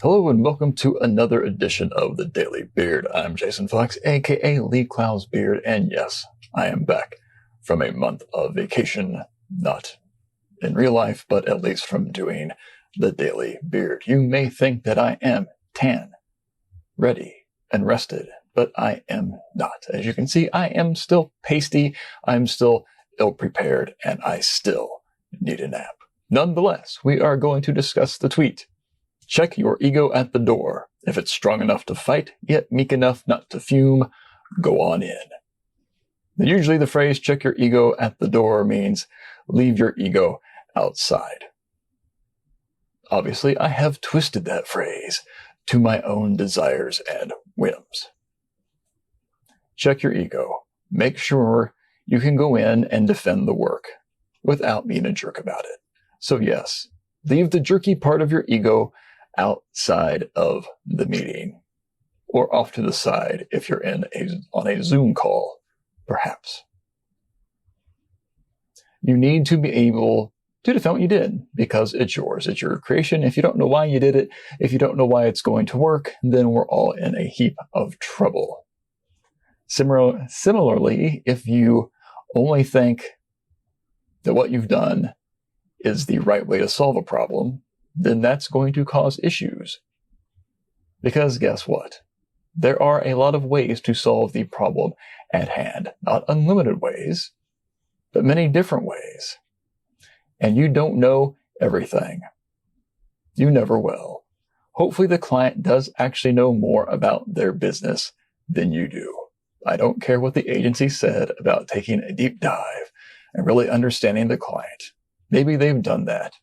Hello and welcome to another edition of the Daily Beard. I'm Jason Fox, aka Lee Clow's Beard, and yes, I am back from a month of vacation, not in real life, but at least from doing the Daily Beard. You may think that I am tan, ready, and rested, but I am not. As you can see, I am still pasty, I'm still ill-prepared, and I still need a nap. Nonetheless, we are going to discuss the tweet. Check your ego at the door. If it's strong enough to fight, yet meek enough not to fume, go on in. Now, usually the phrase check your ego at the door means leave your ego outside. Obviously, I have twisted that phrase to my own desires and whims. Check your ego. Make sure you can go in and defend the work without being a jerk about it. So yes, leave the jerky part of your ego outside of the meeting, or off to the side if you're on a Zoom call, perhaps. You need to be able to defend what you did because it's yours. It's your creation. If you don't know why you did it, if you don't know why it's going to work, then we're all in a heap of trouble. Similarly, if you only think that what you've done is the right way to solve a problem, then that's going to cause issues. Because guess what? There are a lot of ways to solve the problem at hand. Not unlimited ways, but many different ways. And you don't know everything. You never will. Hopefully the client does actually know more about their business than you do. I don't care what the agency said about taking a deep dive and really understanding the client. Maybe they've done that.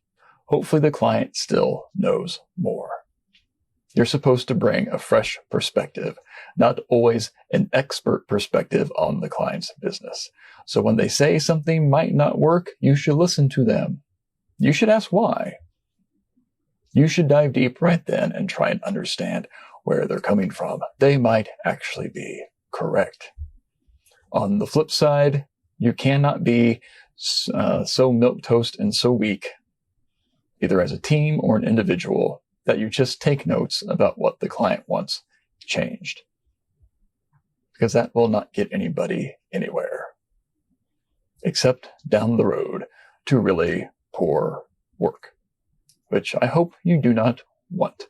Hopefully the client still knows more. You're supposed to bring a fresh perspective, not always an expert perspective on the client's business. So when they say something might not work, you should listen to them. You should ask why. You should dive deep right then and try and understand where they're coming from. They might actually be correct. On the flip side, you cannot be so milquetoast and so weak, either as a team or an individual, that you just take notes about what the client wants changed. Because that will not get anybody anywhere, except down the road to really poor work, which I hope you do not want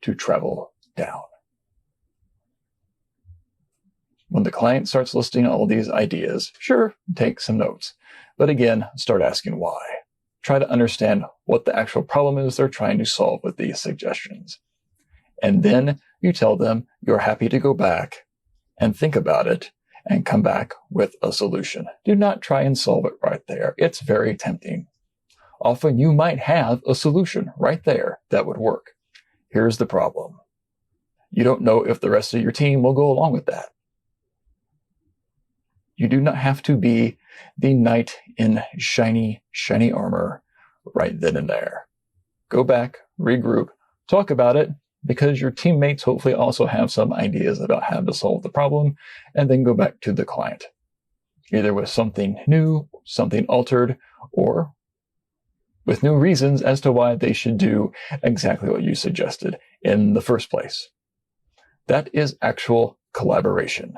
to travel down. When the client starts listing all these ideas, sure, take some notes. But again, start asking why. Try to understand what the actual problem is they're trying to solve with these suggestions. And then you tell them you're happy to go back and think about it and come back with a solution. Do not try and solve it right there. It's very tempting. Often you might have a solution right there that would work. Here's the problem. You don't know if the rest of your team will go along with that. You do not have to be the knight in shiny, shiny armor right then and there. Go back, regroup, talk about it, because your teammates hopefully also have some ideas about how to solve the problem, and then go back to the client, either with something new, something altered, or with new reasons as to why they should do exactly what you suggested in the first place. That is actual collaboration.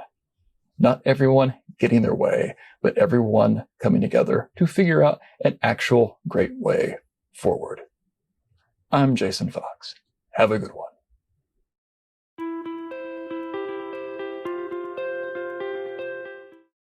Not everyone getting their way, but everyone coming together to figure out an actual great way forward. I'm Jason Fox. Have a good one.